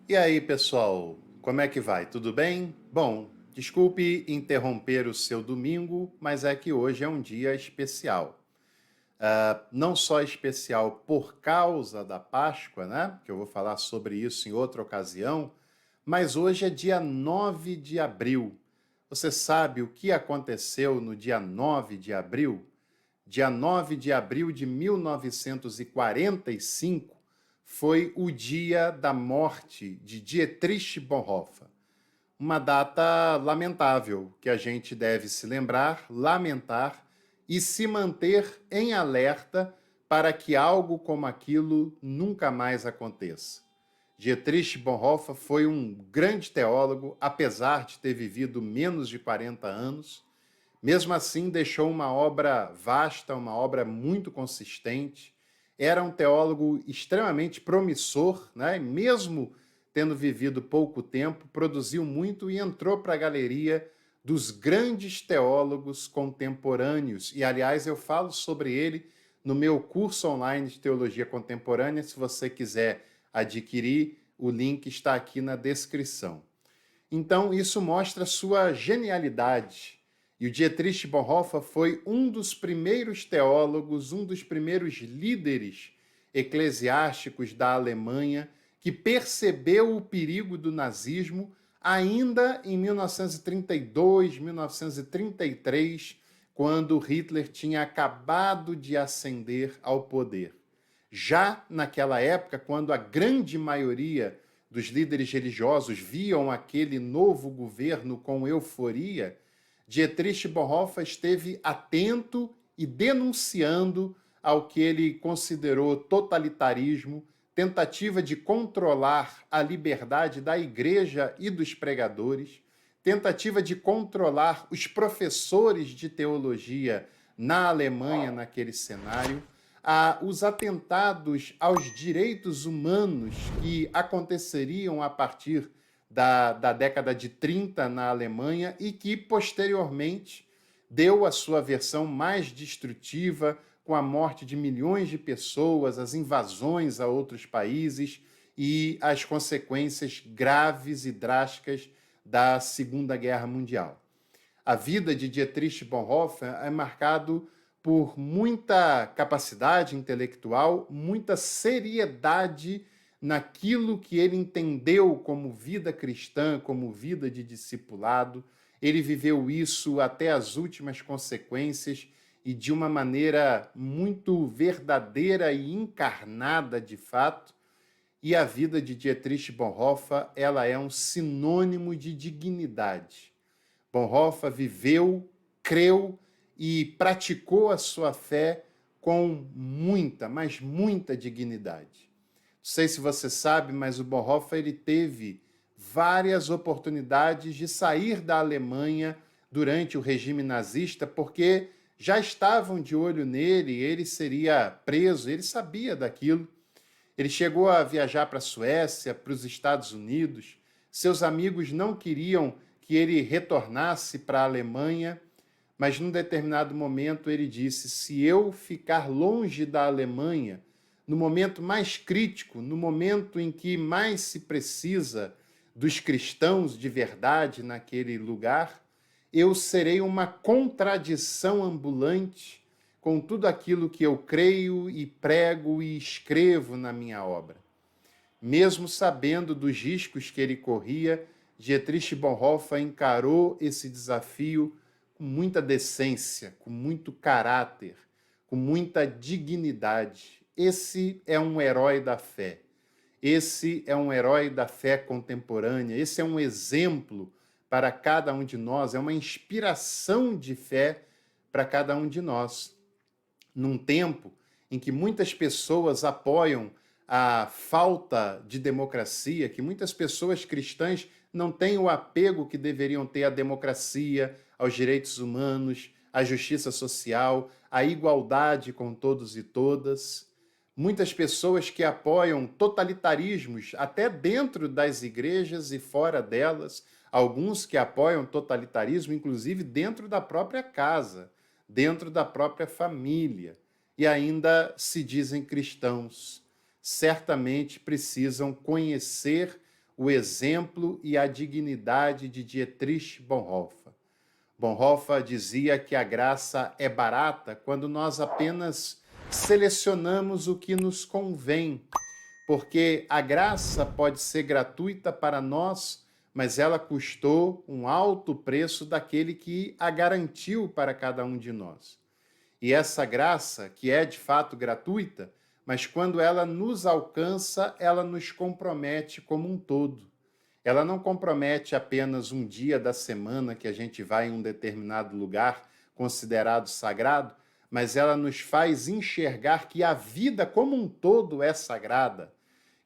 E aí, pessoal, como é que vai? Tudo bem? Bom, desculpe interromper o seu domingo, mas é que hoje é um dia especial. Não só especial por causa da Páscoa, né? Que eu vou falar sobre isso em outra ocasião, mas hoje é dia 9 de abril. Você sabe o que aconteceu no dia 9 de abril? Dia 9 de abril de 1945 foi o dia da morte de Dietrich Bonhoeffer. Uma data lamentável que a gente deve se lembrar, lamentar e se manter em alerta para que algo como aquilo nunca mais aconteça. Dietrich Bonhoeffer foi um grande teólogo, apesar de ter vivido menos de 40 anos. Mesmo assim, deixou uma obra vasta, uma obra muito consistente. Era um teólogo extremamente promissor, né? Mesmo tendo vivido pouco tempo, produziu muito e entrou para a galeria dos grandes teólogos contemporâneos. E, aliás, eu falo sobre ele no meu curso online de teologia contemporânea. Se você quiser adquirir, o link está aqui na descrição. Então, isso mostra sua genialidade. E o Dietrich Bonhoeffer foi um dos primeiros teólogos, um dos primeiros líderes eclesiásticos da Alemanha que percebeu o perigo do nazismo ainda em 1932, 1933, quando Hitler tinha acabado de ascender ao poder. Já naquela época, quando a grande maioria dos líderes religiosos viam aquele novo governo com euforia, Dietrich Bonhoeffer esteve atento e denunciando ao que ele considerou totalitarismo, tentativa de controlar a liberdade da igreja e dos pregadores, tentativa de controlar os professores de teologia na Alemanha naquele cenário, os atentados aos direitos humanos que aconteceriam a partir da década de 30 na Alemanha e que, posteriormente, deu a sua versão mais destrutiva, com a morte de milhões de pessoas, as invasões a outros países e as consequências graves e drásticas da Segunda Guerra Mundial. A vida de Dietrich Bonhoeffer é marcado por muita capacidade intelectual, muita seriedade naquilo que ele entendeu como vida cristã, como vida de discipulado. Ele viveu isso até as últimas consequências e de uma maneira muito verdadeira e encarnada de fato. E a vida de Dietrich Bonhoeffer, ela é um sinônimo de dignidade. Bonhoeffer viveu, creu e praticou a sua fé com muita, mas muita dignidade. Não sei se você sabe, mas o Bonhoeffer ele teve várias oportunidades de sair da Alemanha durante o regime nazista, porque já estavam de olho nele, ele seria preso, ele sabia daquilo. Ele chegou a viajar para a Suécia, para os Estados Unidos. Seus amigos não queriam que ele retornasse para a Alemanha, mas num determinado momento ele disse: se eu ficar longe da Alemanha, no momento mais crítico, no momento em que mais se precisa dos cristãos de verdade naquele lugar, eu serei uma contradição ambulante com tudo aquilo que eu creio e prego e escrevo na minha obra. Mesmo sabendo dos riscos que ele corria, Dietrich Bonhoeffer encarou esse desafio com muita decência, com muito caráter, com muita dignidade. Esse é um herói da fé. Esse é um herói da fé contemporânea. Esse é um exemplo para cada um de nós, é uma inspiração de fé para cada um de nós. Num tempo em que muitas pessoas apoiam a falta de democracia, que muitas pessoas cristãs não têm o apego que deveriam ter à democracia, aos direitos humanos, à justiça social, à igualdade com todos e todas. Muitas pessoas que apoiam totalitarismos até dentro das igrejas e fora delas, alguns que apoiam totalitarismo, inclusive dentro da própria casa, dentro da própria família, e ainda se dizem cristãos. Certamente precisam conhecer o exemplo e a dignidade de Dietrich Bonhoeffer. Bonhoeffer dizia que a graça é barata quando nós apenas selecionamos o que nos convém, porque a graça pode ser gratuita para nós, mas ela custou um alto preço daquele que a garantiu para cada um de nós. E essa graça, que é de fato gratuita, mas quando ela nos alcança, ela nos compromete como um todo. Ela não compromete apenas um dia da semana que a gente vai em um determinado lugar considerado sagrado, mas ela nos faz enxergar que a vida como um todo é sagrada,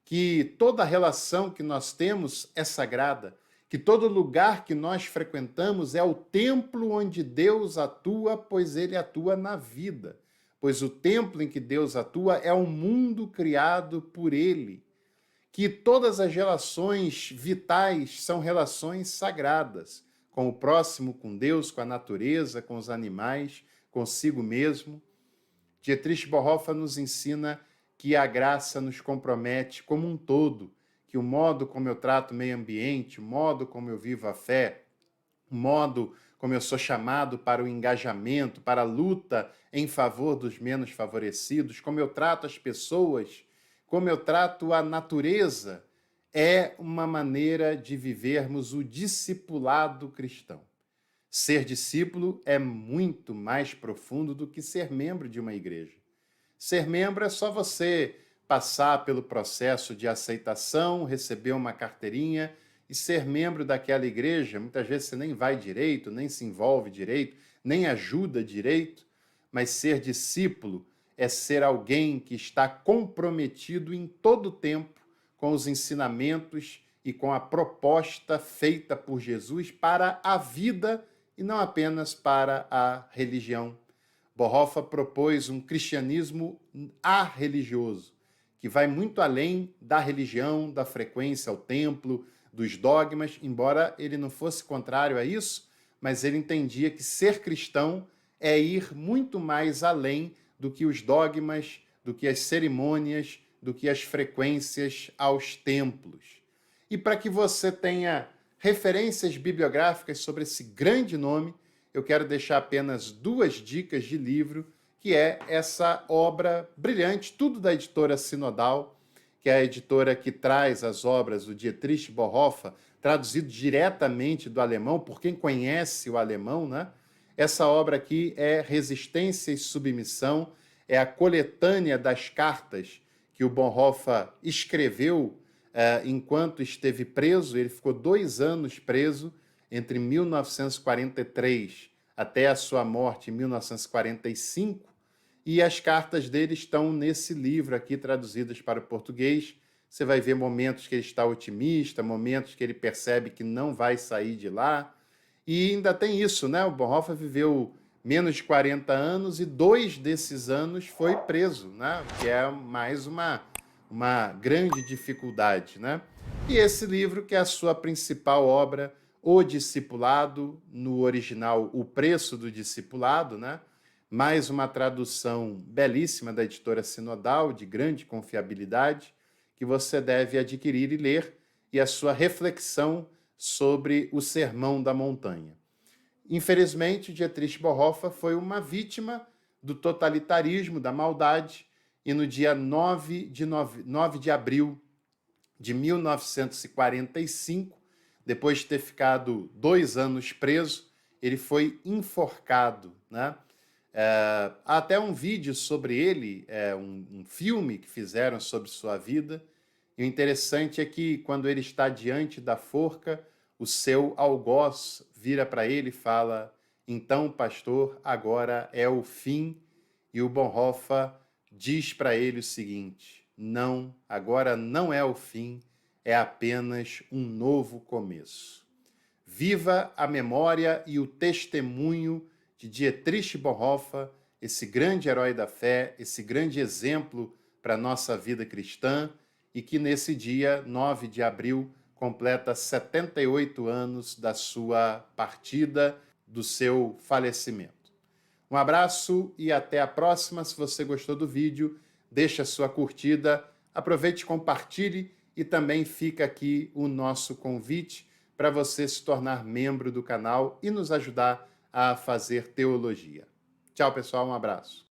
que toda relação que nós temos é sagrada, que todo lugar que nós frequentamos é o templo onde Deus atua, pois ele atua na vida. Pois o templo em que Deus atua é um mundo criado por ele. Que todas as relações vitais são relações sagradas, com o próximo, com Deus, com a natureza, com os animais, consigo mesmo. Dietrich Bonhoeffer nos ensina que a graça nos compromete como um todo, que o modo como eu trato o meio ambiente, o modo como eu vivo a fé, o modo como eu sou chamado para o engajamento, para a luta em favor dos menos favorecidos, como eu trato as pessoas, como eu trato a natureza, é uma maneira de vivermos o discipulado cristão. Ser discípulo é muito mais profundo do que ser membro de uma igreja. Ser membro é só você passar pelo processo de aceitação, receber uma carteirinha e ser membro daquela igreja. Muitas vezes você nem vai direito, nem se envolve direito, nem ajuda direito, mas ser discípulo é ser alguém que está comprometido em todo o tempo com os ensinamentos e com a proposta feita por Jesus para a vida e não apenas para a religião. Bonhoeffer propôs um cristianismo arreligioso, que vai muito além da religião, da frequência ao templo, dos dogmas, embora ele não fosse contrário a isso, mas ele entendia que ser cristão é ir muito mais além do que os dogmas, do que as cerimônias, do que as frequências aos templos. E para que você tenha referências bibliográficas sobre esse grande nome, eu quero deixar apenas 2 dicas de livro, que é essa obra brilhante, tudo da editora Sinodal, que é a editora que traz as obras do Dietrich Bonhoeffer, traduzido diretamente do alemão, por quem conhece o alemão, né? Essa obra aqui é Resistência e Submissão, é a coletânea das cartas que o Bonhoeffer escreveu enquanto esteve preso. Ele ficou 2 anos preso, entre 1943 até a sua morte em 1945, e as cartas dele estão nesse livro aqui, traduzidas para o português. Você vai ver momentos que ele está otimista, momentos que ele percebe que não vai sair de lá. E ainda tem isso, né? O Bonhoeffer viveu menos de 40 anos e 2 desses anos foi preso, né? Que é mais uma grande dificuldade, né? E esse livro, que é a sua principal obra, O Discipulado, no original O Preço do Discipulado, né? Mais uma tradução belíssima da editora Sinodal, de grande confiabilidade, que você deve adquirir e ler, e a sua reflexão sobre o Sermão da Montanha. Infelizmente, Dietrich Bonhoeffer foi uma vítima do totalitarismo, da maldade, e no dia 9 de abril de 1945, depois de ter ficado 2 anos preso, ele foi enforcado, né? Há até um vídeo sobre ele, um filme que fizeram sobre sua vida, e o interessante é que, quando ele está diante da forca, o seu algoz vira para ele e fala: então, pastor, agora é o fim. E o Bonhoeffer diz para ele o seguinte: não, agora não é o fim, é apenas um novo começo. Viva a memória e o testemunho de Dietrich Bonhoeffer, esse grande herói da fé, esse grande exemplo para a nossa vida cristã, e que nesse dia, 9 de abril, completa 78 anos da sua partida, do seu falecimento. Um abraço e até a próxima. Se você gostou do vídeo, deixe a sua curtida, aproveite e compartilhe e também fica aqui o nosso convite para você se tornar membro do canal e nos ajudar a fazer teologia. Tchau, pessoal, um abraço.